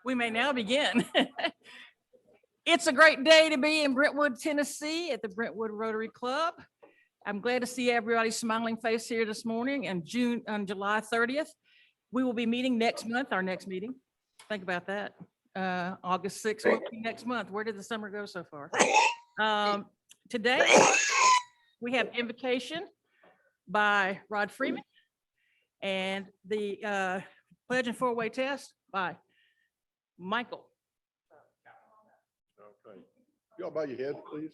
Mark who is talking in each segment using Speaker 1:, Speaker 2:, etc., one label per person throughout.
Speaker 1: We may now begin. It's a great day to be in Brentwood, Tennessee at the Brentwood Rotary Club. I'm glad to see everybody's smiling face here this morning and on July 30th. We will be meeting next month, our next meeting. Think about that. August 6th will be next month. Where did the summer go so far? Today, we have invocation by Rod Freeman and the pledge and four-way test by Michael.
Speaker 2: Okay. Y'all bow your heads, please.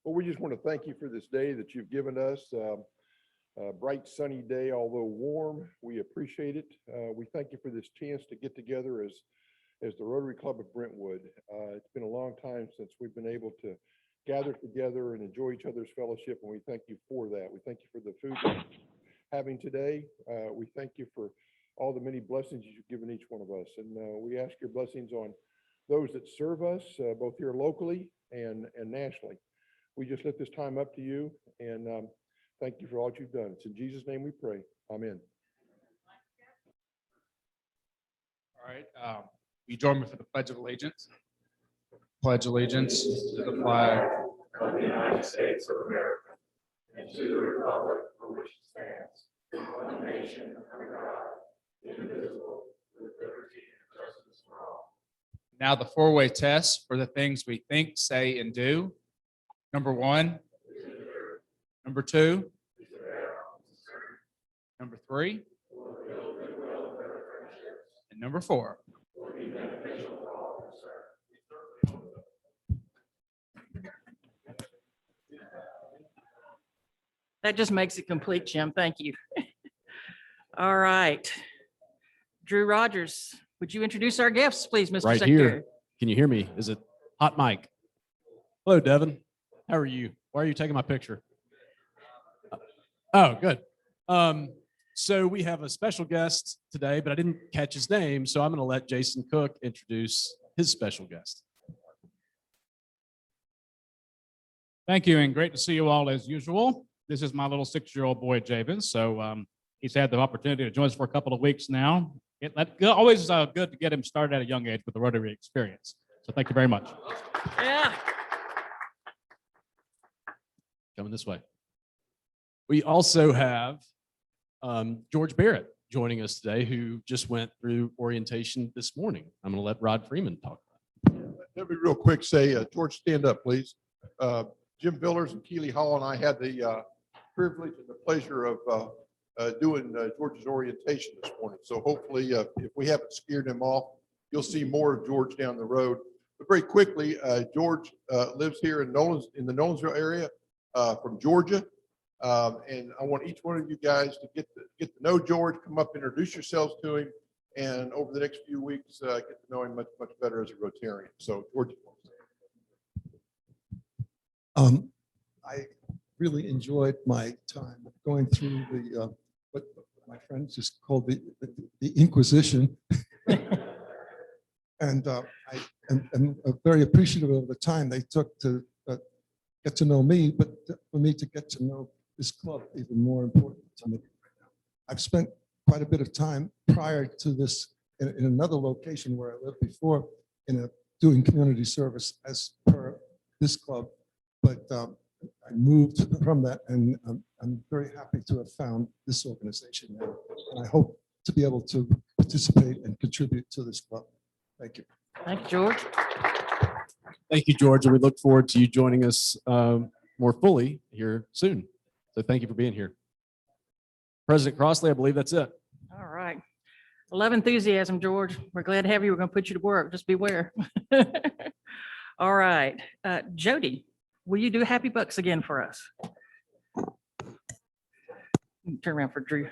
Speaker 2: Well, we just want to thank you for this day that you've given us. A bright, sunny day, although warm. We appreciate it. We thank you for this chance to get together as the Rotary Club of Brentwood. It's been a long time since we've been able to gather together and enjoy each other's fellowship, and we thank you for that. We thank you for the food we're having today. We thank you for all the many blessings you've given each one of us, and we ask your blessings on those that serve us, both here locally and nationally. We just lift this time up to you, and thank you for all you've done. It's in Jesus' name we pray. Amen.
Speaker 3: All right. You join me for the Pledge of Allegiance. Pledge allegiance to the flag
Speaker 4: of the United States of America and to the republic for which it stands, one nation under God, indivisible, with liberty and justice for all.
Speaker 3: Now the four-way test for the things we think, say, and do. Number one. Number two. Number three. And number four.
Speaker 1: That just makes it complete, Jim. Thank you. All right. Drew Rogers, would you introduce our guests, please, Mr.
Speaker 5: Right
Speaker 1: Secretary?
Speaker 5: here. Can you hear me? Is it hot mic? Hello, Devin. How are you? Why are you taking my picture? Oh, good. So we have a special guest today, but I didn't catch his name, so I'm going to let Jason Cook introduce his special guest.
Speaker 6: Thank you, and great to see you all as usual. This is my little 6-year-old boy, Jabin. So he's had the opportunity to join us for a couple of weeks now. Always good to get him started at a young age with the Rotary experience. So thank you very much.
Speaker 1: Yeah.
Speaker 5: Coming this way. We also have George Barrett joining us today, who just went through orientation this morning. I'm going to let Rod Freeman talk about it.
Speaker 2: Let me real quick say, George, stand up, please. Jim Villers and Keely Hall and I had the privilege and the pleasure of doing George's orientation this morning. So hopefully, if we haven't scared him off, you'll see more of George down the road. But very quickly, George lives here in the Nolensville area from Georgia. And I want each one of you guys to get to know George, come up, introduce yourselves to him, and over the next few weeks, get to know him much better as a Rotarian. So, George.
Speaker 7: I really enjoyed my time going through the what my friends just called the Inquisition, and I am very appreciative of the time they took to get to know me, but for me to get to know this club even more important to me right now. I've spent quite a bit of time prior to this in another location where I lived before, doing community service as per this club, but I moved from that, and I'm very happy to have found this organization now, and I hope to be able to participate and contribute to this club. Thank you.
Speaker 1: Thank you, George.
Speaker 5: Thank you, George, and we look forward to you joining us more fully here soon. So thank you for being here. President Crossley, I believe that's it.
Speaker 1: All right. I love enthusiasm, George. We're glad to have you. We're going to put you to work. Just beware. All right. Jody, will you do Happy Bucks again for us? Turn around for Drew.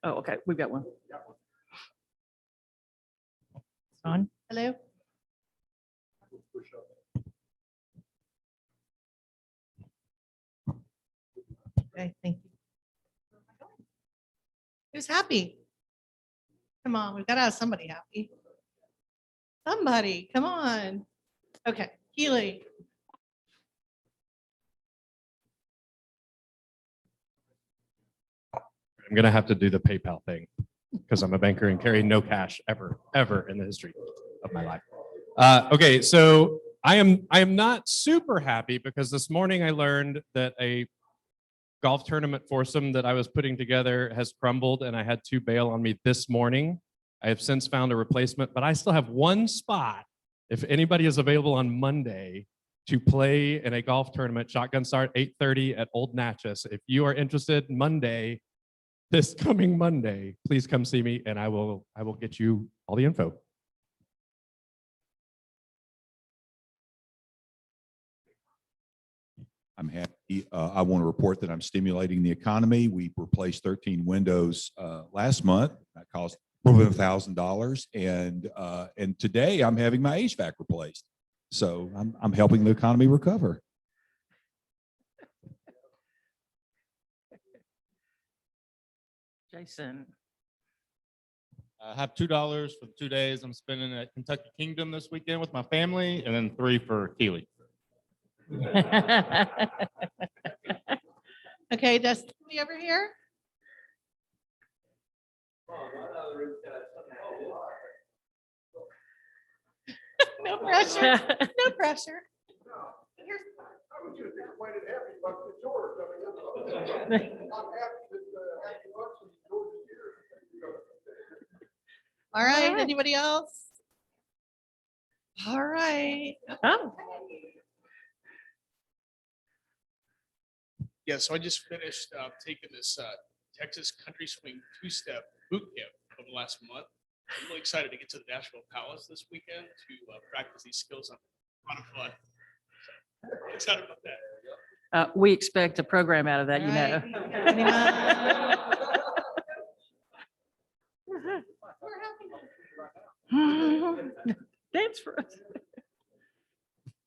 Speaker 1: Oh, okay. We've got one. On.
Speaker 8: Hello. Okay, thank you. Who's happy? Come on, we've got to have somebody happy. Somebody, come on. Okay, Keely.
Speaker 5: I'm going to have to do the PayPal thing because I'm a banker and carry no cash ever in the history. of my life. Okay, so I am not super happy because this morning I learned that a golf tournament foursome that I was putting together has crumbled and I had to bail on me this morning. I have since found a replacement, but I still have one spot. If anybody is available on Monday to play in a golf tournament, shotgun start 8:30 at Old Natchez. If you are interested, Monday, this coming Monday, please come see me and I will get you all the info.
Speaker 9: I'm happy. I want to report that I'm stimulating the economy. We replaced 13 windows last month. That cost more than $1,000. And today I'm having my HVAC replaced. So I'm helping the economy recover.
Speaker 1: Jason.
Speaker 6: I have $2 for the 2 days I'm spending at Kentucky Kingdom this weekend with my family, and then $3 for Keely.
Speaker 8: Okay, does somebody over here? No pressure, no pressure. Here's-
Speaker 2: I was just disappointed Happy Bucks is yours. I mean, I'm happy that Happy Bucks is yours this year.
Speaker 8: All right,
Speaker 1: right.
Speaker 8: anybody else? All right.
Speaker 1: Oh,
Speaker 10: Yeah, so I just finished taking this Texas Country Swing two-step boot camp over the last month. I'm really excited to get to the National Palace this weekend to practice these skills on a lot of fun. So, excited about that.
Speaker 1: we expect a program out of that, you know. Dance for us.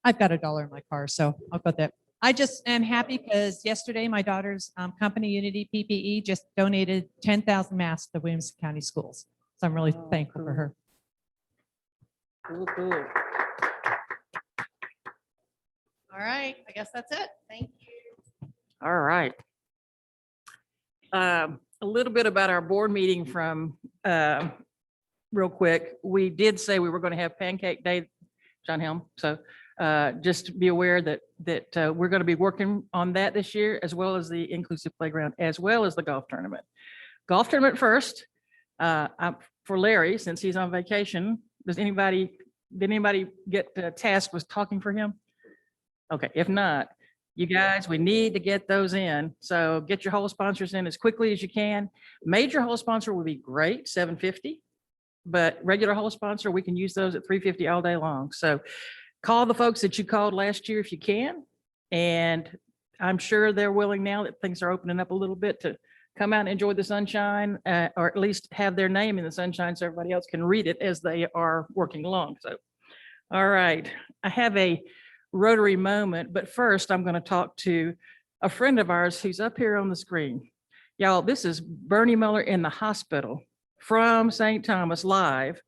Speaker 11: I've got $1 in my car, so I'll put that. I just am happy because yesterday my daughter's company Unity PPE just donated 10,000 masks to Williamson County Schools. So I'm really thankful for her.
Speaker 1: Cool, cool.
Speaker 8: All right, I guess that's it. Thank you.
Speaker 1: All right. A little bit about our board meeting from, real quick. We did say we were going to have Pancake Day, John Helm. So just be aware that we're going to be working on that this year, as well as the inclusive playground, as well as the golf tournament. Golf tournament first. For Larry, since he's on vacation, did anybody get tasked with talking for him? Okay, if not, you guys, we need to get those in. So get your whole sponsors in as quickly as you can. Major whole sponsor would be great, $750. But regular whole sponsor, we can use those at $350 all day long. So call the folks that you called last year if you can. And I'm sure they're willing now that things are opening up a little bit to come out and enjoy the sunshine, or at least have their name in the sunshine so everybody else can read it as they are working along. So, all right, I have a Rotary moment, but first I'm going to talk to a friend of ours who's up here on the screen. Y'all, this is Bernie Muller in the hospital from St. Thomas live,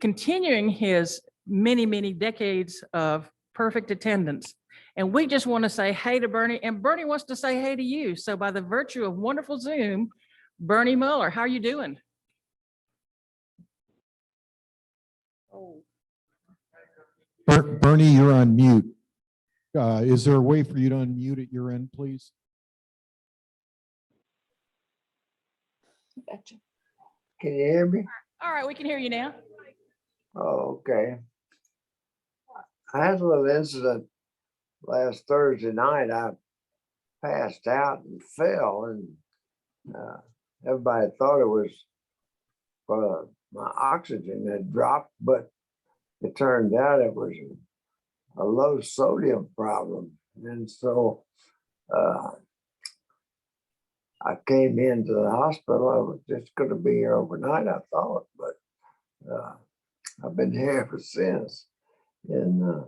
Speaker 1: continuing his many, many decades of perfect attendance. And we just want to say hey to Bernie, and Bernie wants to say hey to you. So by the virtue of wonderful Zoom, Bernie Muller, how are you doing? Oh.
Speaker 12: Bernie, you're on mute. Is there a way for you to unmute at your end, please?
Speaker 1: Gotcha.
Speaker 13: Can you hear me?
Speaker 1: All right, we can hear you now.
Speaker 13: Oh, okay. I had a little incident last Thursday night. I passed out and fell, and everybody thought it was my oxygen had dropped, but it turned out it was a low sodium problem. And so I came into the hospital. I was just going to be here overnight, I thought, but I've been here ever since. And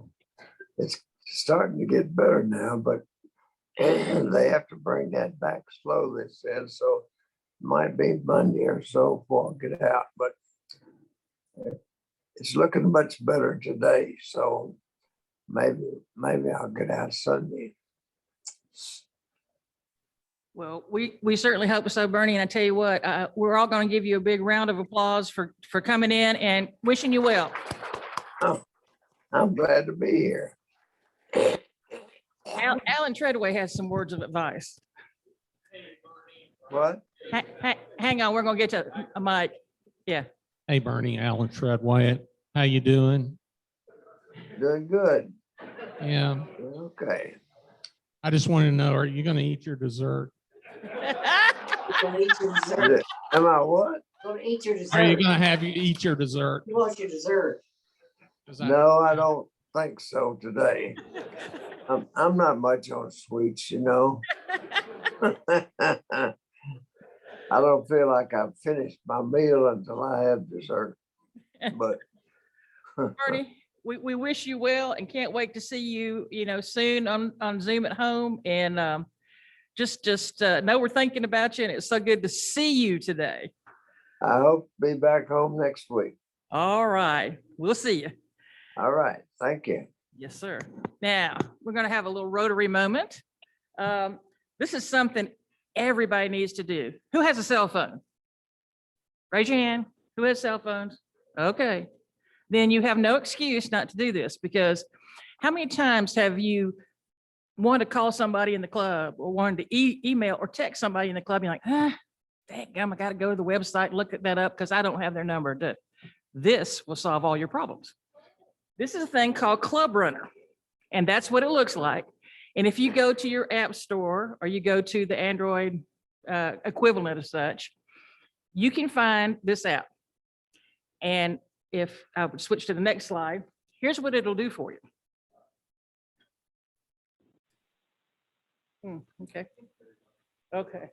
Speaker 13: it's starting to get better now, but they have to bring that back slow, they said. So it might be Monday or so before I get out, but it's looking much better today. So maybe I'll get out Sunday.
Speaker 1: Well, we certainly hope so, Bernie. And I tell you what, we're all going to give you a big round of applause for coming in and wishing you well.
Speaker 13: I'm glad to be here.
Speaker 1: Alan Treadway has some words of advice.
Speaker 13: What?
Speaker 1: Hang on, we're gonna get to a mic. Yeah.
Speaker 14: Hey, Bernie, Alan Treadway, how you doing?
Speaker 13: Doing good.
Speaker 14: Yeah,
Speaker 13: Okay.
Speaker 14: I just want to know, are you going to eat your dessert?
Speaker 13: Am I what?
Speaker 15: Go eat your
Speaker 14: Are you
Speaker 15: dessert.
Speaker 14: going to eat your dessert?
Speaker 15: You want your dessert.
Speaker 13: No, I don't think so today. I'm not much on sweets, you know. I don't feel like I've finished my meal until I have dessert. But
Speaker 1: Bernie, we wish you well and can't wait to see you, soon on Zoom at home. And just know we're thinking about you, and it's so good to see you today.
Speaker 13: I hope to be back home next week.
Speaker 1: All right, we'll see you.
Speaker 13: All right, thank you.
Speaker 1: Yes, sir. Now, we're going to have a little Rotary moment. This is something everybody needs to do. Who has a cell phone? Raise your hand. Who has cell phones? Okay. Then you have no excuse not to do this, because how many times have you wanted to call somebody in the club or wanted to email or text somebody in the club? You're like, dadgum, I got to go to the website, look that up because I don't have their number. This will solve all your problems. This is a thing called Club Runner, and that's what it looks like. And if you go to your app store or you go to the Android equivalent of such, you can find this app. And if I would switch to the next slide, here's what it'll do for you. Okay. Okay.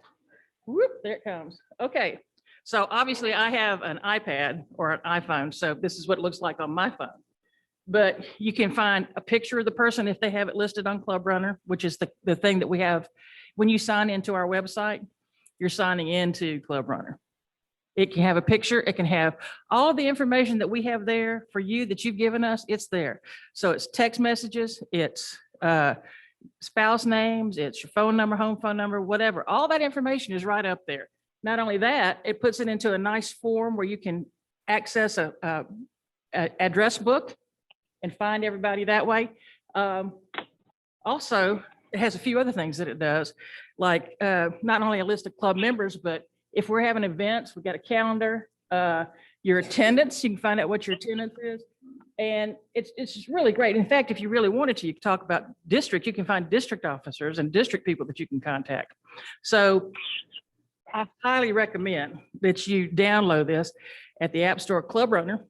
Speaker 1: Whoop, there it comes. Okay. So obviously I have an iPad or an iPhone, so this is what it looks like on my phone. But you can find a picture of the person if they have it listed on Club Runner, which is the thing that we have. When you sign into our website, you're signing into Club Runner. It can have a picture. It can have all the information that we have there for you that you've given us. It's there. So it's text messages, it's spouse names, it's your phone number, home phone number, whatever. All that information is right up there. Not only that, it puts it into a nice form where you can access a address book and find everybody that way. Also, it has a few other things that it does, like not only a list of club members, but if we're having events, we've got a calendar, your attendance, you can find out what your attendance is. And it's just really great. In fact, if you really wanted to, you could talk about district, you can find district officers and district people that you can contact. So I highly recommend that you download this at the App Store, Club Runner.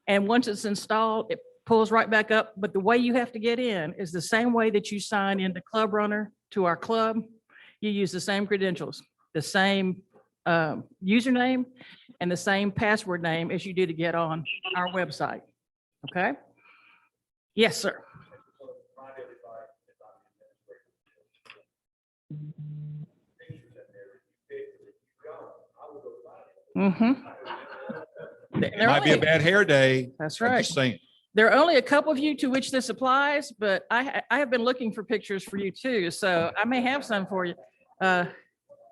Speaker 1: And once it's installed, it pulls right back up. But the way you have to get in is the same way that you sign into Club Runner to our club. You use the same credentials, the same username, and the same password name as you do to get on our website. Okay? Yes, sir. Mm-hmm.
Speaker 9: Might be a bad hair day.
Speaker 1: That's
Speaker 9: I'm
Speaker 1: right.
Speaker 9: just saying.
Speaker 1: There are only a couple of you to which this applies, but I have been looking for pictures for you too, so I may have some for you.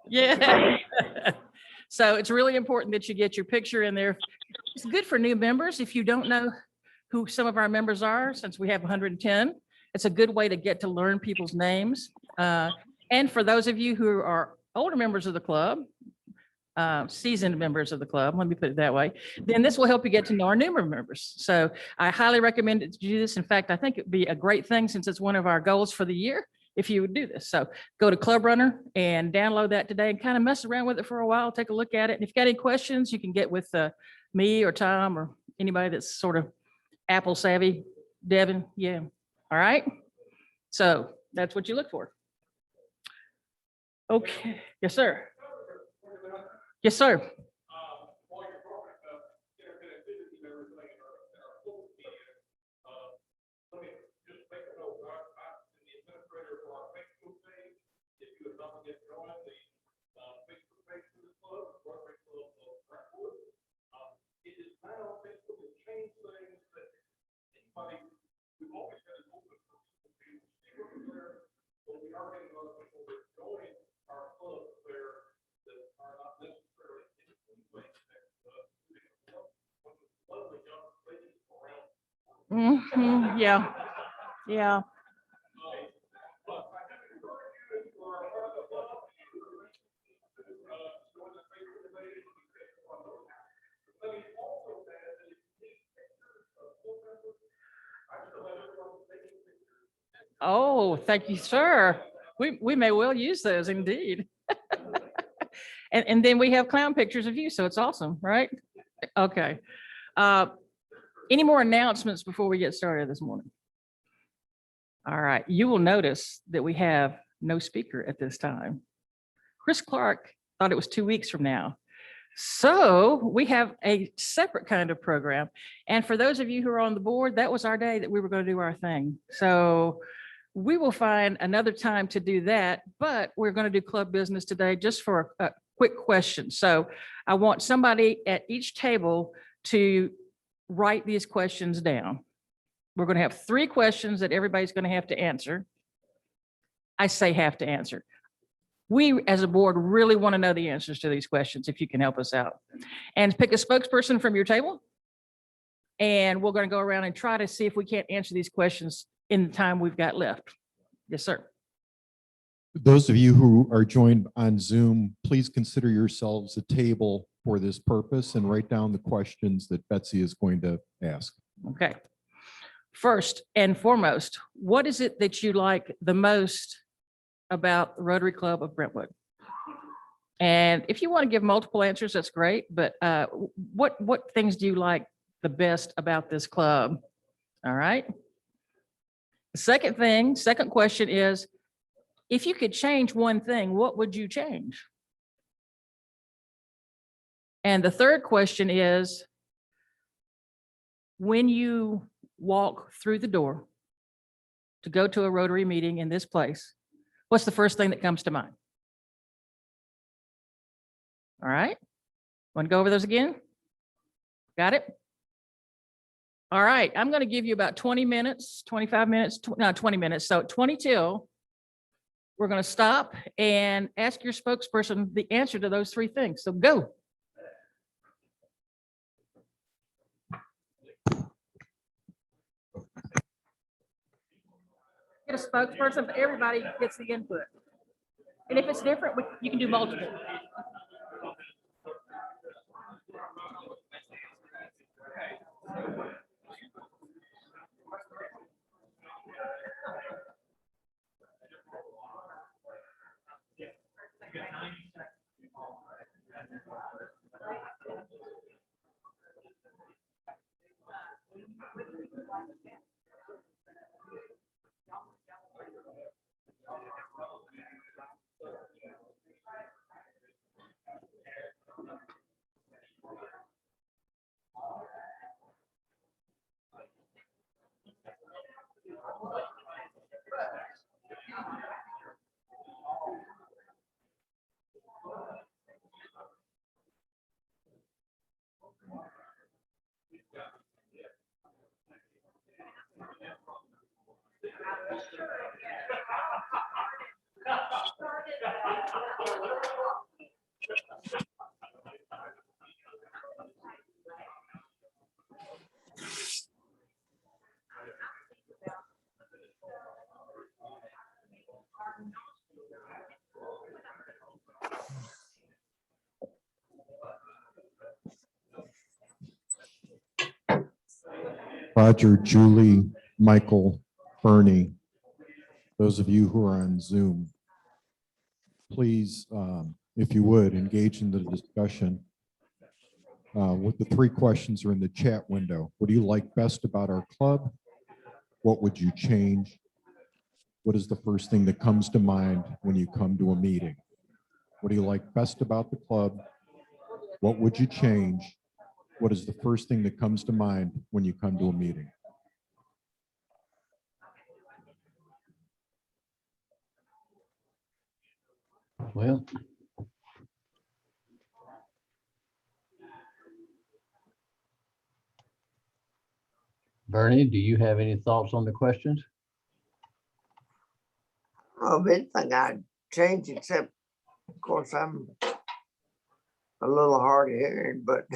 Speaker 1: Yeah. So it's really important that you get your picture in there. It's good for new members. If you don't know who some of our members are, since we have 110, it's a good way to get to learn people's names. And for those of you who are older members of the club, seasoned members of the club, let me put it that way, then this will help you get to know our newer members. So I highly recommend that you do this. In fact, I think it'd be a great thing since it's one of our goals for the year if you would do this. So go to Club Runner and download that today and kind of mess around with it for a while, take a look at it. And if you got any questions, you can get with me or Tom or anybody that's sort of Apple savvy. Devin, yeah. All right. So that's what you look for. Okay. Yes, sir. Yes, sir.
Speaker 4: It is now Facebook has changed things that anybody, we've always had it open for people to see what there, but we are getting a lot of people that join our club there that are not necessarily in the
Speaker 1: Yeah, yeah. Oh, thank you, sir. We may well use those indeed. And then we have clown pictures of you, so it's awesome, right? Okay. Any more announcements before we get started this morning? All right, you will notice that we have no speaker at this time. Chris Clark thought it was 2 weeks from now. So we have a separate kind of program. And for those of you who are on the board, that was our day that we were going to do our thing. So we will find another time to do that, but we're going to do club business today just for a quick question. So I want somebody at each table to write these questions down. We're going to have 3 questions that everybody's going to have to answer. I say have to answer. We, as a board, really want to know the answers to these questions, if you can help us out. And pick a spokesperson from your table. And we're going to go around and try to see if we can't answer these questions in the time we've got left. Yes, sir.
Speaker 12: Those of you who are joined on Zoom, please consider yourselves a table for this purpose and write down the questions that Betsy is going to ask.
Speaker 1: Okay. First and foremost, what is it that you like the most about the Rotary Club of Brentwood? And if you want to give multiple answers, that's great. But what things do you like the best about this club? All right. The second question is, if you could change one thing, what would you change? And the third question is, when you walk through the door to go to a Rotary meeting in this place, what's the first thing that comes to mind? All right. Want to go over those again? Got it? All right. I'm going to give you about 20 minutes, 25 minutes, no, 20 minutes. So 22. We're going to stop and ask your spokesperson the answer to those 3 things. So go. Get a spokesperson, but everybody gets the input. And if it's different, you can do multiple.
Speaker 12: Roger, Julie, Michael, Bernie, those of you who are on Zoom, please, if you would, engage in the discussion. With the 3 questions are in the chat window. What do you like best about our club? What would you change? What is the first thing that comes to mind when you come to a meeting? What do you like best about the club? What would you change? What is the first thing that comes to mind when you come to a meeting?
Speaker 14: Well, Bernie, do you have any thoughts on the questions?
Speaker 13: Of anything I'd change, except, of course, I'm a little hard of hearing, but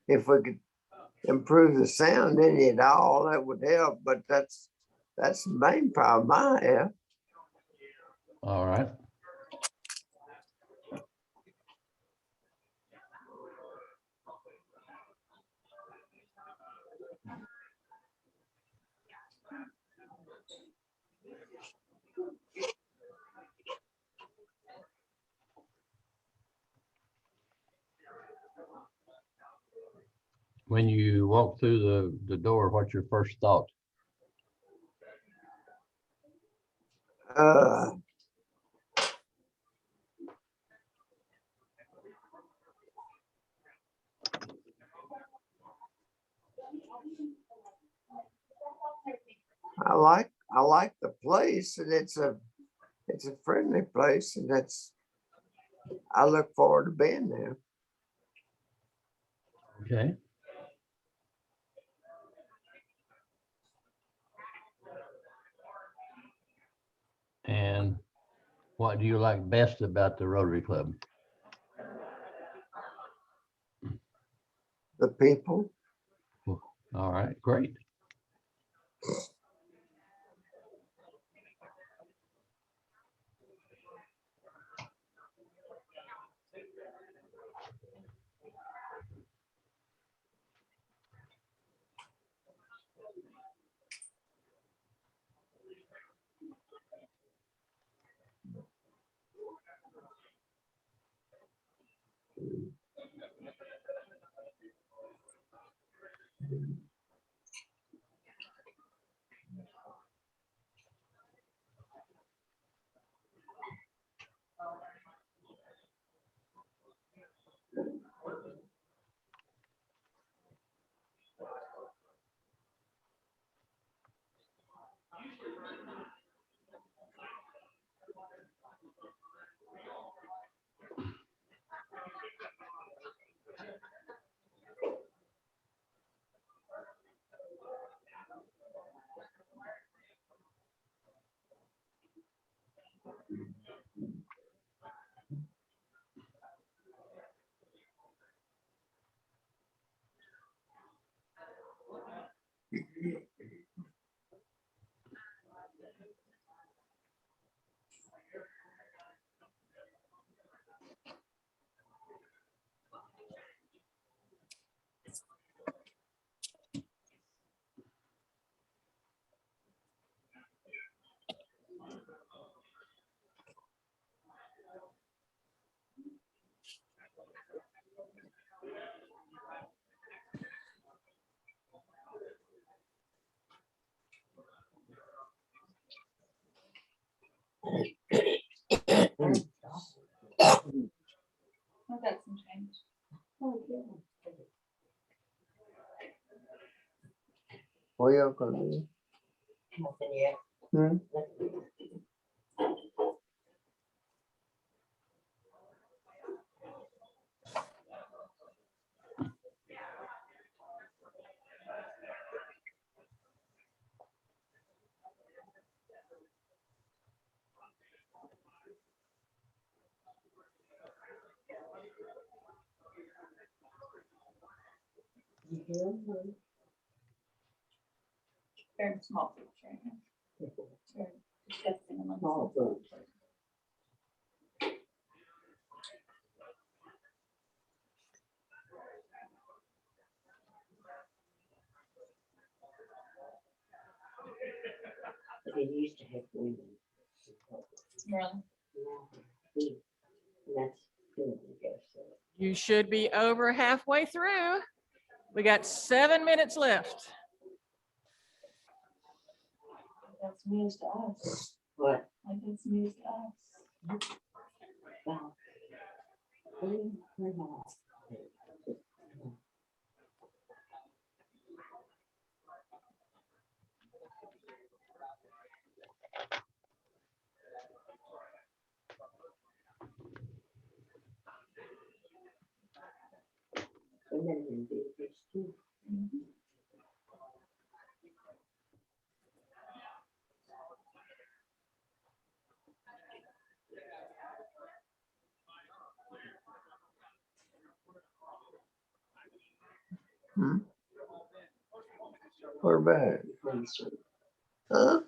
Speaker 13: if we could improve the sound any at all, that would help, but that's the main problem I have.
Speaker 4: All right. When you walk through the door, what's your first thought?
Speaker 13: I like the place, and it's a friendly place, and I look forward to being there.
Speaker 4: Okay. And what do you like best about the Rotary Club?
Speaker 13: The people.
Speaker 4: All right, great.
Speaker 15: I've got some change.
Speaker 13: Where you gonna be?
Speaker 15: Nothing yet.
Speaker 13: Hmm?
Speaker 15: Very small picture. Very disgusting amongst the-
Speaker 16: They used to have women.
Speaker 15: Really?
Speaker 16: That's good, I guess.
Speaker 1: You should be over halfway through. We got 7 minutes left.
Speaker 15: That's news to us.
Speaker 16: What?
Speaker 15: Like it's news to us.
Speaker 16: Well, we're not. Women in business too.
Speaker 13: Hmm? We're back. Huh?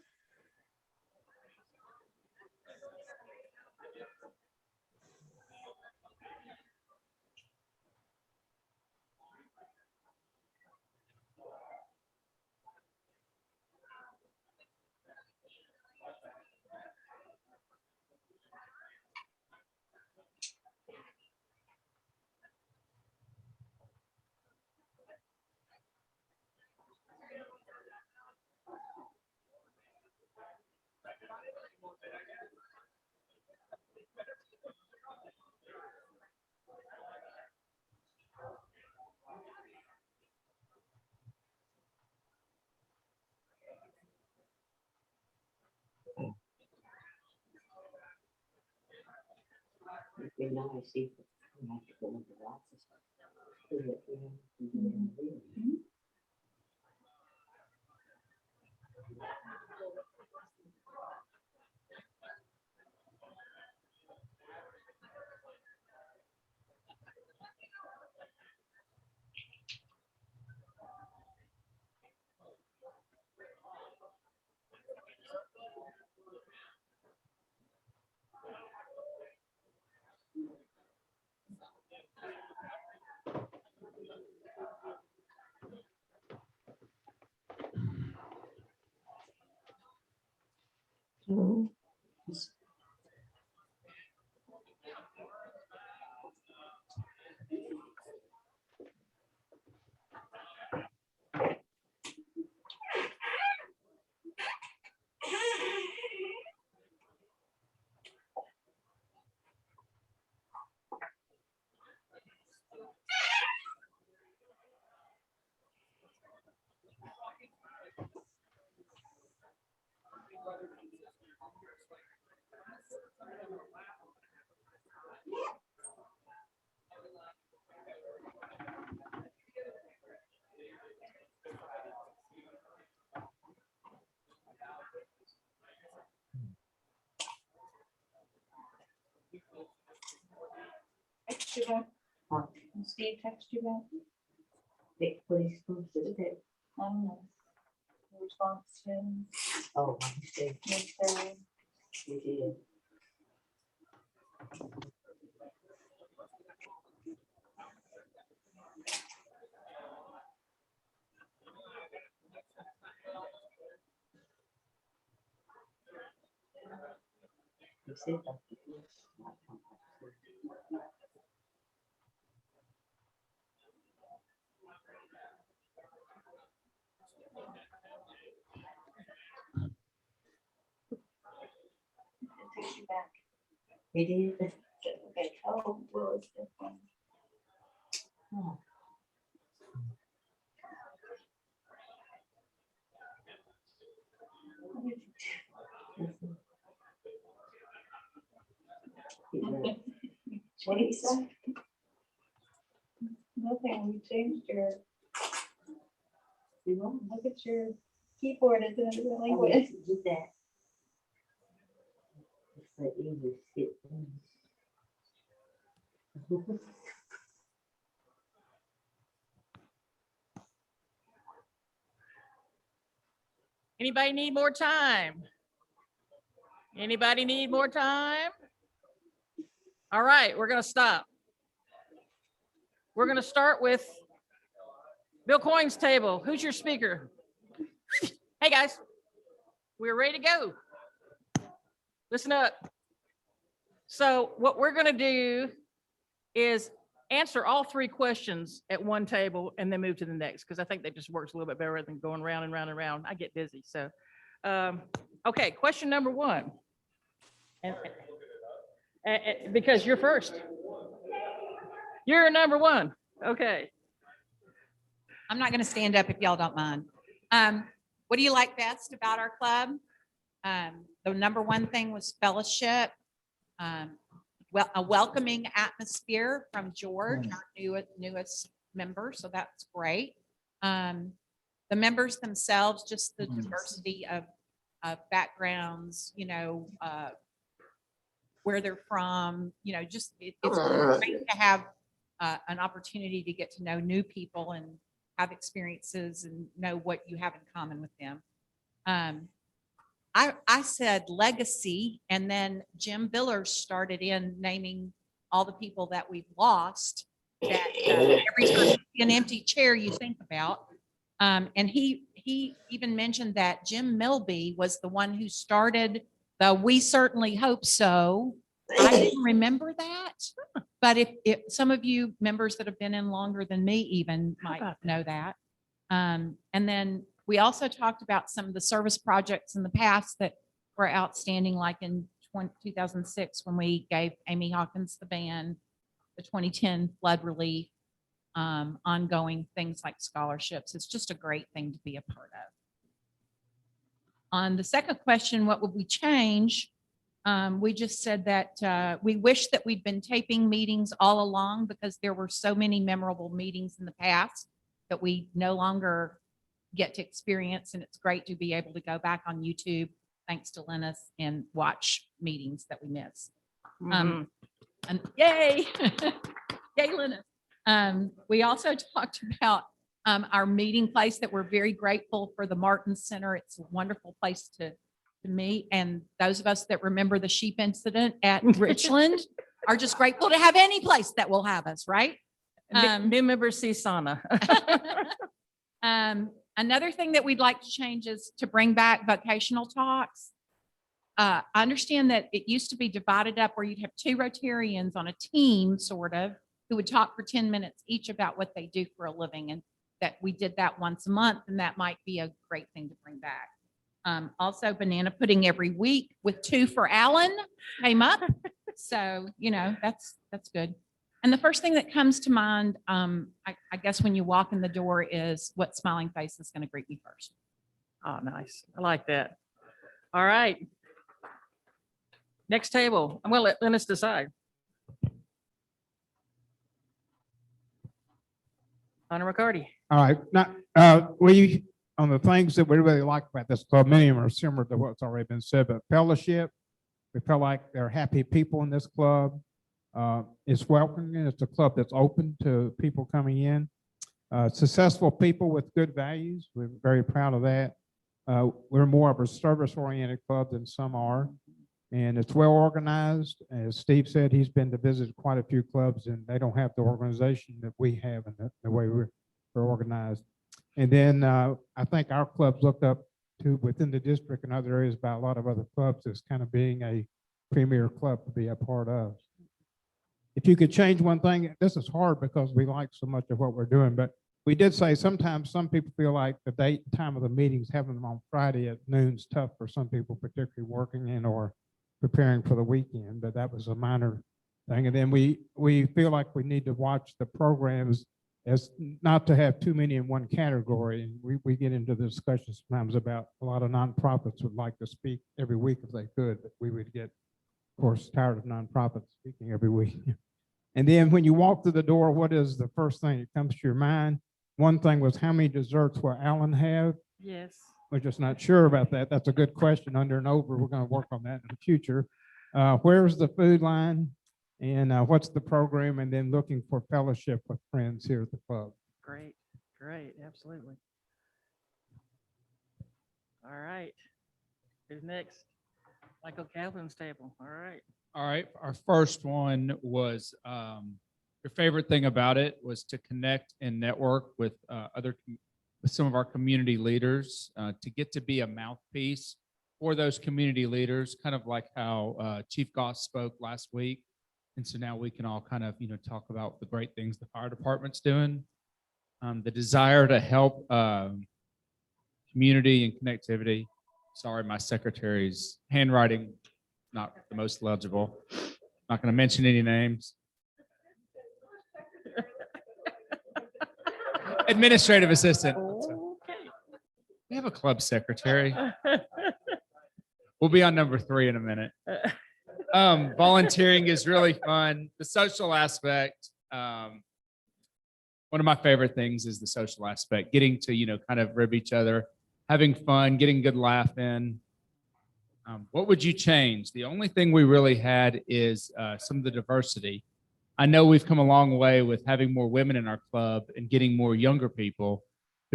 Speaker 16: It'd be nice if we had to go into the office.
Speaker 15: Text you back? Steve text you back?
Speaker 16: What is supposed to do?
Speaker 15: I don't know. Response to him.
Speaker 16: Oh, I see.
Speaker 15: Yesterday.
Speaker 16: You did. You said that.
Speaker 15: Text you back.
Speaker 16: He did.
Speaker 15: Okay. Oh, well, it's different.
Speaker 16: Oh.
Speaker 15: What did he say? Nothing, we changed your. Look at your keyboard, it's in a different
Speaker 16: Oh,
Speaker 15: language.
Speaker 16: did that. It's the English shit.
Speaker 1: Anybody need more time? Anybody need more time? All right, we're gonna stop. We're gonna start with Bill Coyne's table. Who's your speaker? Hey, guys, we're ready to go. Listen up. So what we're gonna do is answer all three questions at one table and then move to the next, because I think that just works a little bit better than going round and round and round. I get dizzy, so. Okay, question number one. And because you're first. You're number one. Okay.
Speaker 11: I'm not going to stand up if y'all don't mind. What do you like best about our club? The number one thing was fellowship. Well, a welcoming atmosphere from George, our newest member, so that's great. The members themselves, just the diversity of backgrounds, where they're from, just it's great to have an opportunity to get to know new people and have experiences and know what you have in common with them. I said legacy, and then Jim Villers started in naming all the people that we've lost, that every time you see an empty chair you think about. And he even mentioned that Jim Milby was the one who started the "We Certainly Hope So." I didn't remember that, but if some of you members that have been in longer than me even might know that. And then we also talked about some of the service projects in the past that were outstanding, like in 2006, when we gave Amy Hawkins the band, the 2010 flood relief, ongoing things like scholarships. It's just a great thing to be a part of. On the second question, what would we change? We just said that we wish that we'd been taping meetings all along, because there were so many memorable meetings in the past that we no longer get to experience. And it's great to be able to go back on YouTube, thanks to Linus, and watch meetings that we miss. And yay, yay, Linus. We also talked about our meeting place, that we're very grateful for the Martin Center. It's a wonderful place to meet. And those of us that remember the sheep incident at Richland are just grateful to have any place that will have us, right?
Speaker 1: New member CSANA.
Speaker 11: Another thing that we'd like to change is to bring back vocational talks. I understand that it used to be divided up where you'd have two Rotarians on a team, sort of, who would talk for 10 minutes each about what they do for a living, and that we did that once a month, and that might be a great thing to bring back. Also, banana pudding every week with 2 for Alan came up. So, that's good. And the first thing that comes to mind, I guess when you walk in the door, is what smiling face is going to greet me first.
Speaker 1: Oh, nice. I like that. All right. Next table. I'm going to let Linus decide. Honor Mccarty.
Speaker 14: All right, now, on the things that we really like about this club, many of them are similar to what's already been said, but fellowship, we feel like there are happy people in this club. It's welcoming. It's a club that's open to people coming in. Successful people with good values. We're very proud of that. We're more of a service-oriented club than some are. And it's well organized. As Steve said, he's been to visit quite a few clubs, and they don't have the organization that we have and the way we're organized. And then I think our club's looked up to within the district and other areas by a lot of other clubs as kind of being a premier club to be a part of. If you could change one thing, this is hard because we like so much of what we're doing, but we did say sometimes some people feel like the date and time of the meetings, having them on Friday at noon is tough for some people, particularly working in or preparing for the weekend, but that was a minor thing. And then we feel like we need to watch the programs as not to have too many in one category. And we get into the discussion sometimes about a lot of nonprofits would like to speak every week if they could, but we would get, of course, tired of nonprofits speaking every week. And then when you walk through the door, what is the first thing that comes to your mind? One thing was, how many desserts will Alan have?
Speaker 1: Yes.
Speaker 14: We're just not sure about that. That's a good question. Under and over, we're going to work on that in the future. Where's the food line? And what's the program? And then looking for fellowship with friends here at the club.
Speaker 1: Great, absolutely. All right. Who's next? Michael Calvin's table. All right.
Speaker 3: All right, our first one was, your favorite thing about it was to connect and network with with some of our community leaders, to get to be a mouthpiece for those community leaders, kind of like how Chief Goss spoke last week. And so now we can all kind of, talk about the great things the fire department's doing. The desire to help community and connectivity. Sorry, my secretary's handwriting not the most legible. Not going to mention any names. Administrative assistant.
Speaker 1: Okay.
Speaker 3: We have a club secretary. We'll be on number 3 in a minute. Volunteering is really fun. The social aspect. One of my favorite things is the social aspect, getting to, kind of rib each other, having fun, getting good laugh in. What would you change? The only thing we really had is some of the diversity. I know we've come a long way with having more women in our club and getting more younger people,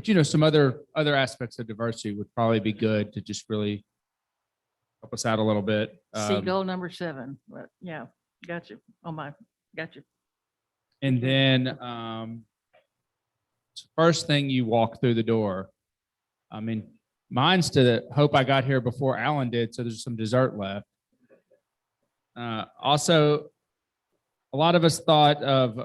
Speaker 3: But you know, some other aspects of diversity would probably be good to just really help us out a little bit.
Speaker 1: See goal number 7, but yeah, got you. Oh my, got you.
Speaker 3: And then first thing you walk through the door, I mean, mine's to hope I got here before Alan did, so there's some dessert left. Also, a lot of us thought of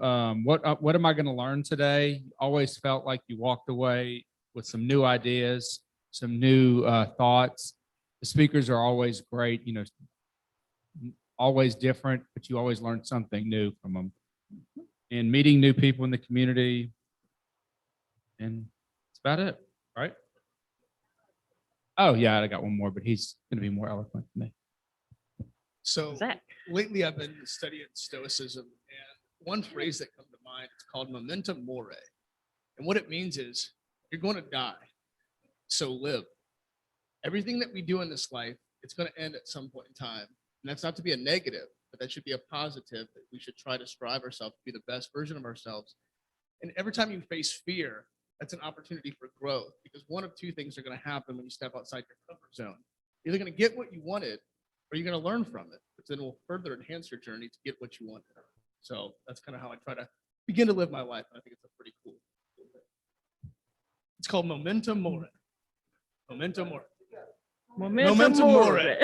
Speaker 3: what am I going to learn today? Always felt like you walked away with some new ideas, some new thoughts. The speakers are always great, you know, always different, but you always learn something new from them. And meeting new people in the community, and that's about it, right? Oh yeah, I got one more, but he's going to be more eloquent than me.
Speaker 10: So
Speaker 1: Zach.
Speaker 10: lately I've been studying Stoicism, and one phrase that comes to mind is called memento mori. And what it means is you're going to die, so live. Everything that we do in this life, it's going to end at some point in time. And that's not to be a negative, but that should be a positive, that we should try to strive ourselves to be the best version of ourselves. And every time you face fear, that's an opportunity for growth, because one of two things are going to happen when you step outside your comfort zone. You're either going to get what you wanted, or you're going to learn from it, which then will further enhance your journey to get what you wanted. So that's kind of how I try to begin to live my life. And I think it's a pretty cool thing. It's called memento mori. Memento mori.
Speaker 1: Memento mori.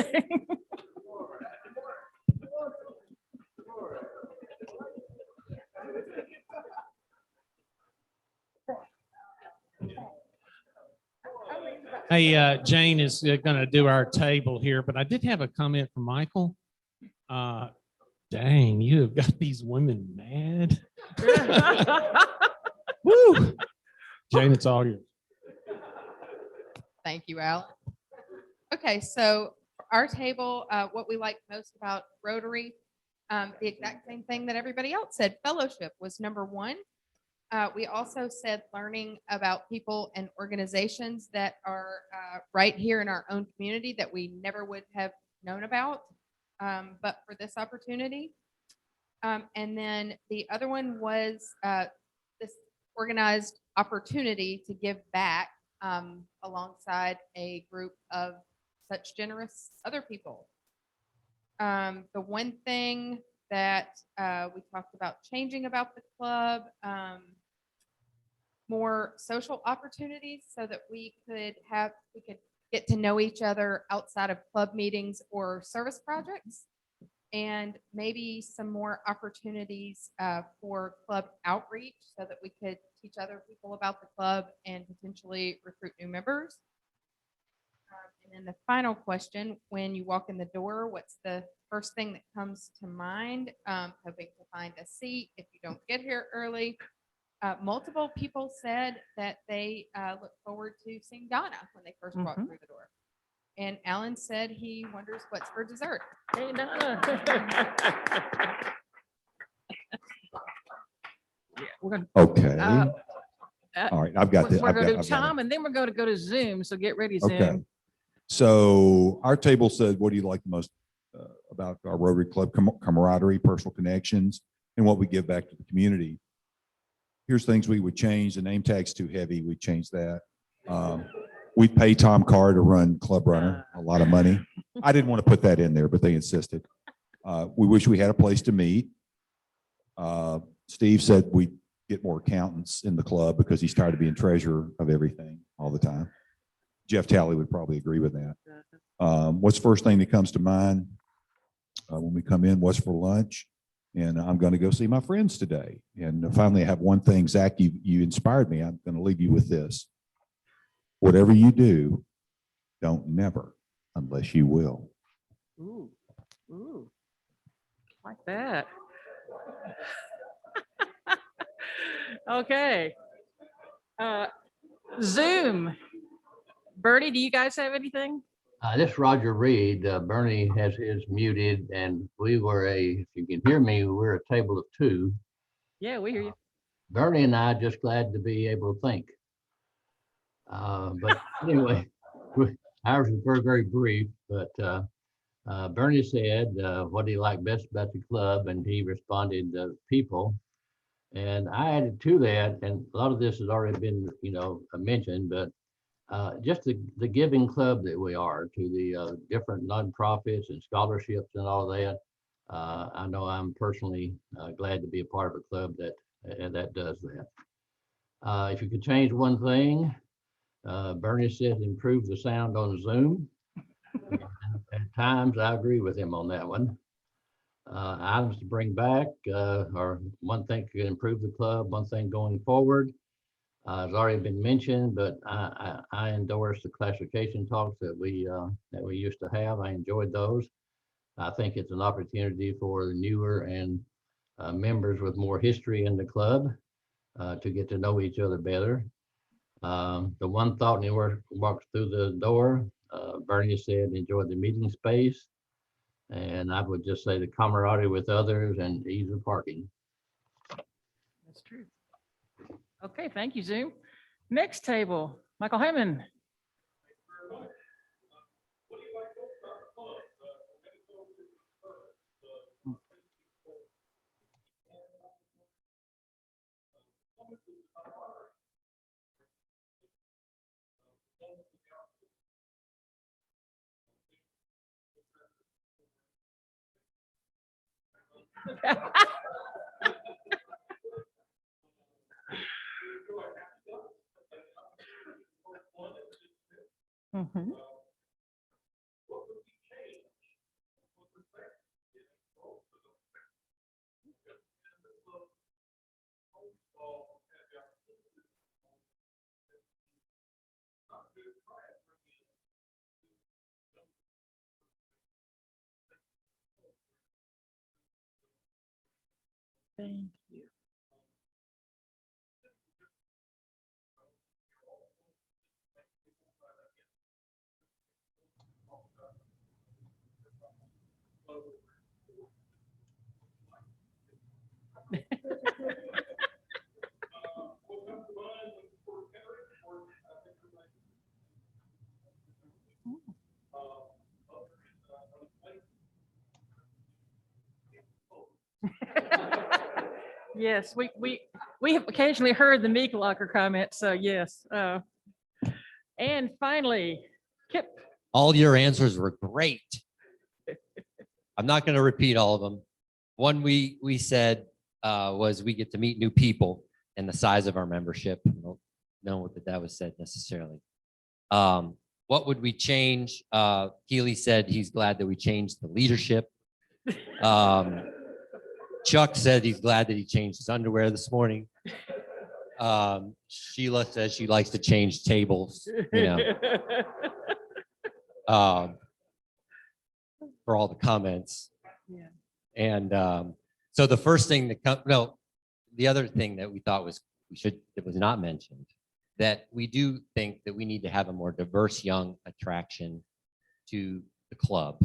Speaker 17: Hey, Jane is going to do our table here, but I did have a comment from Michael. Dang, you have got these women mad. Woo! Jane, it's all yours.
Speaker 18: Thank you, Al. Okay, so for our table, what we like most about Rotary, the exact same thing that everybody else said, fellowship was number 1. We also said learning about people and organizations that are right here in our own community that we never would have known about, but for this opportunity. And then the other one was this organized opportunity to give back alongside a group of such generous other people. The one thing that we talked about changing about the club, more social opportunities so that we could get to know each other outside of club meetings or service projects, and maybe some more opportunities for club outreach so that we could teach other people about the club and potentially recruit new members. And then the final question, when you walk in the door, what's the first thing that comes to mind? Hoping to find a seat if you don't get here early. Multiple people said that they look forward to seeing Donna when they first walk through the door. And Alan said he wonders what's for dessert.
Speaker 1: Hey, Donna. Yeah, we're gonna,
Speaker 9: Okay. All right, I've got this.
Speaker 1: We're gonna do Tom, and then we're going to go to Zoom. So get ready, Zoom.
Speaker 9: Okay. So our table said, what do you like the most about our Rotary Club? Camaraderie, personal connections, and what we give back to the community. Here's things we would change. The name tag's too heavy. We change that. We pay Tom Carr to run Club Runner, a lot of money. I didn't want to put that in there, but they insisted. We wish we had a place to meet. Steve said we'd get more accountants in the club because he's tired of being treasurer of everything all the time. Jeff Talley would probably agree with that. What's the first thing that comes to mind when we come in? What's for lunch? And I'm going to go see my friends today. And finally, I have one thing. Zach, you inspired me. I'm going to leave you with this. Whatever you do, don't never unless you will.
Speaker 1: Ooh, like that. Okay. Zoom. Bernie, do you guys have anything?
Speaker 19: This is Roger Reed. Bernie has his muted, and we were if you can hear me, we're a table of 2.
Speaker 1: Yeah, we hear you.
Speaker 19: Bernie and I just glad to be able to think. But anyway, ours is very, very brief, but Bernie said, what do you like best about the club? And he responded, people. And I added to that, and a lot of this has already been, mentioned, but just the giving club that we are to the different nonprofits and scholarships and all that. I know I'm personally glad to be a part of a club that does that. If you could change one thing, Bernie said improve the sound on Zoom. At times, I agree with him on that one. Items to bring back, or one thing could improve the club, one thing going forward. It's already been mentioned, but I endorse the classification talks that we used to have. I enjoyed those. I think it's an opportunity for the newer and members with more history in the club to get to know each other better. The one thought when he walked through the door, Bernie said, enjoy the meeting space. And I would just say the camaraderie with others and ease of parking.
Speaker 1: That's true. Okay, thank you, Zoom. Next table, Michael Hyman. Mhm. Thank you. Yes, we have occasionally heard the meat locker comment, so yes. And finally, Kip.
Speaker 20: All your answers were great. I'm not going to repeat all of them. One we said was we get to meet new people and the size of our membership. I don't know what that was said necessarily. What would we change? Keely said he's glad that we changed the leadership. Chuck said he's glad that he changed his underwear this morning. Sheila says she likes to change tables, for all the comments.
Speaker 1: Yeah.
Speaker 20: And so the first thing the other thing that we thought that was not mentioned, that we do think that we need to have a more diverse young attraction to the club,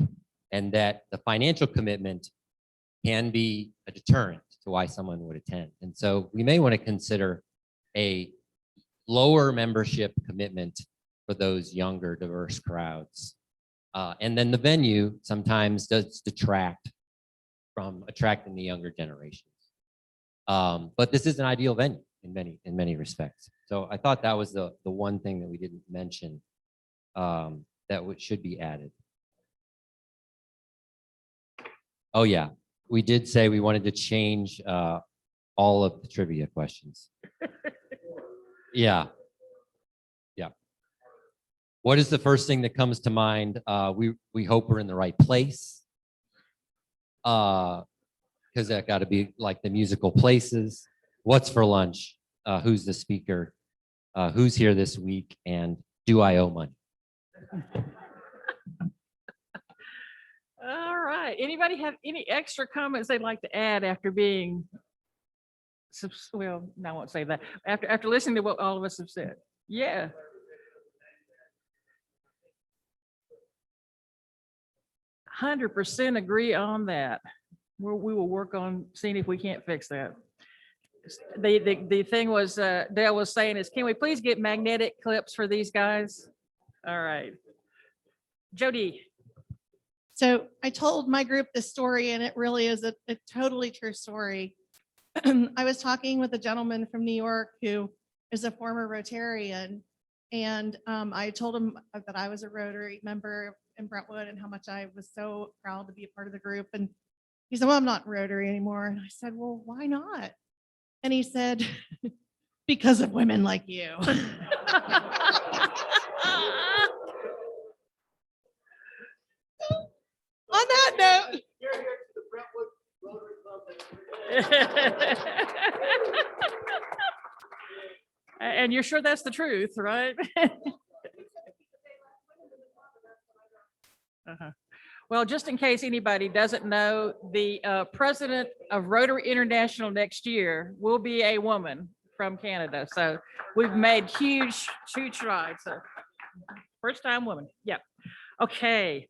Speaker 20: and that the financial commitment can be a deterrent to why someone would attend. And so we may want to consider a lower membership commitment for those younger, diverse crowds. And then the venue sometimes does detract from attracting the younger generations. But this is an ideal venue in many respects. So I thought that was the one thing that we didn't mention that should be added. Oh yeah, we did say we wanted to change all of the trivia questions. Yeah. Yeah. What is the first thing that comes to mind? We hope we're in the right place. Because that got to be like the musical places. What's for lunch? Who's the speaker? Who's here this week? And do I owe money?
Speaker 1: All right. Anybody have any extra comments they'd like to add after being, well, no, I won't say that. After listening to what all of us have said. Yeah. %100 agree on that. We will work on seeing if we can't fix that. The thing was, Dale was saying is, can we please get magnetic clips for these guys? All right. Jody.
Speaker 8: So I told my group this story, and it really is a totally true story. I was talking with a gentleman from New York who is a former Rotarian. And I told him that I was a Rotary member in Brentwood and how much I was so proud to be a part of the group. And he said, well, I'm not Rotary anymore. And I said, well, why not? And he said, because of women like you. On that note.
Speaker 1: And you're sure that's the truth, right? Uh-huh. Well, just in case anybody doesn't know, the president of Rotary International next year will be a woman from Canada. So we've made huge strides. So first time woman. Yep. Okay.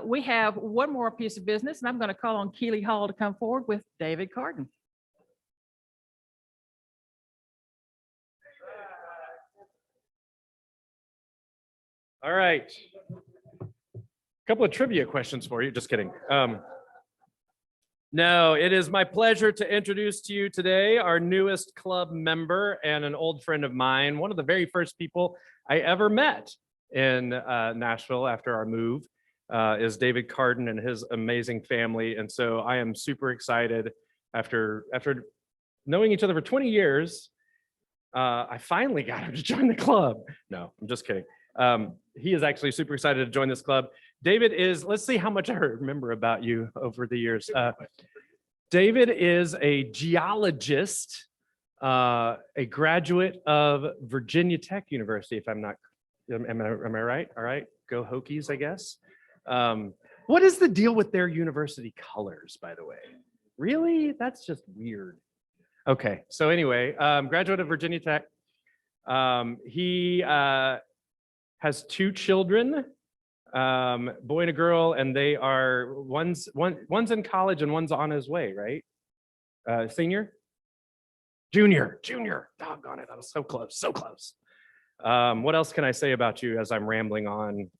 Speaker 1: We have one more piece of business, and I'm going to call on Keely Hall to come forward with David Cardin.
Speaker 21: All right. Couple of trivia questions for you. Just kidding. No, it is my pleasure to introduce to you today our newest club member and an old friend of mine. One of the very first people I ever met in Nashville after our move is David Cardin and his amazing family. And so I am super excited after knowing each other for 20 years. I finally got him to join the club. No, I'm just kidding. He is actually super excited to join this club. David is, let's see how much I remember about you over the years. David is a geologist, a graduate of Virginia Tech University, if I'm not, am I right? All right, go Hokies, I guess. What is the deal with their university colors, by the way? Really? That's just weird. Okay, so anyway, graduate of Virginia Tech. He has 2 children, boy and a girl, and they are one's in college and one's on his way, right? Senior, junior. Doggone it, I was so close, so close. What else can I say about you as I'm rambling on?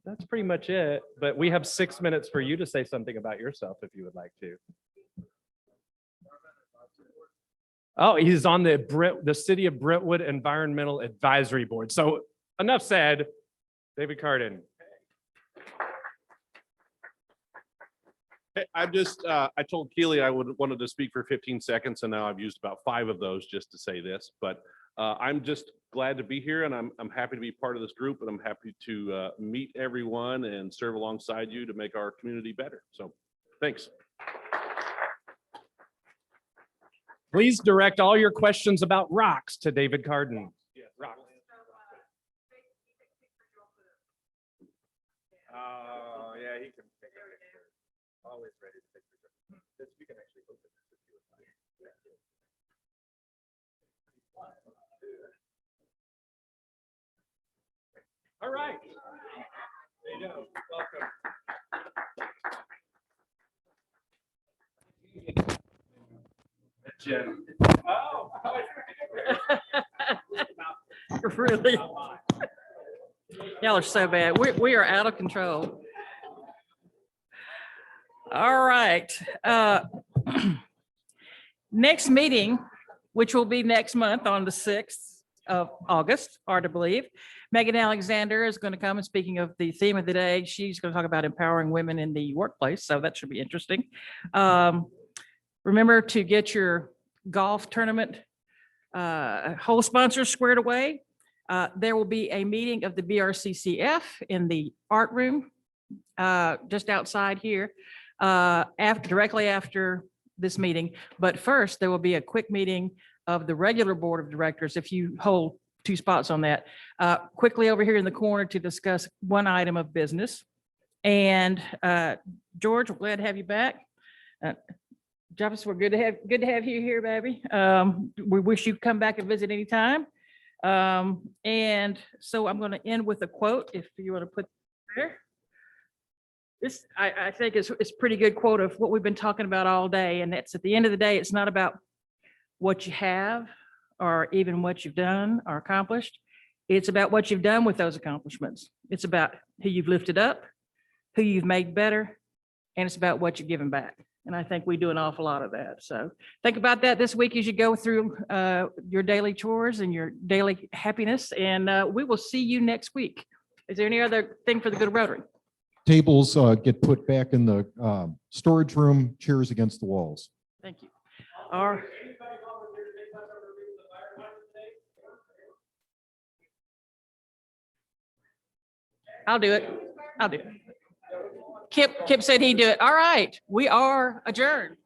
Speaker 21: That's pretty much it. But we have 6 minutes for you to say something about yourself if you would like to. Oh, he's on the City of Brentwood Environmental Advisory Board. So enough said, David Cardin.
Speaker 22: Hey, I'm just, I told Keely I wanted to speak for 15 seconds, and now I've used about 5 of those just to say this. But I'm just glad to be here, and I'm happy to be part of this group, and I'm happy to meet everyone and serve alongside you to make our community better. So thanks.
Speaker 21: Please direct all your questions about rocks to David Cardin.
Speaker 22: Yeah, rocks. Oh, yeah, he can take a picture. Always ready to take a picture. This, we can actually open this if you would like.
Speaker 21: All right. There you go. Welcome. Jim. Oh,
Speaker 1: really? Y'all are so bad. We are out of control. All right. Next meeting, which will be next month on the 6th of August, hard to believe. Megan Alexander is going to come, and speaking of the theme of the day, she's going to talk about empowering women in the workplace. So that should be interesting. Remember to get your golf tournament whole sponsors squared away. There will be a meeting of the BRCCF in the art room just outside here directly after this meeting. But first, there will be a quick meeting of the regular board of directors if you hold 2 spots on that. Quickly over here in the corner to discuss one item of business. And George, we're glad to have you back. Jarvis, we're good to have you here, baby. We wish you'd come back and visit anytime. And so I'm going to end with a quote, if you want to put there. This, I think, is a pretty good quote of what we've been talking about all day. And that's, at the end of the day, it's not about what you have or even what you've done or accomplished. It's about what you've done with those accomplishments. It's about who you've lifted up, who you've made better, and it's about what you're giving back. And I think we do an awful lot of that. So think about that this week as you go through your daily chores and your daily happiness. And we will see you next week. Is there any other thing for the good of Rotary?
Speaker 12: Tables get put back in the storage room, chairs against the walls.
Speaker 1: Thank you. All right. I'll do it. I'll do it. Kip said he'd do it. All right, we are adjourned.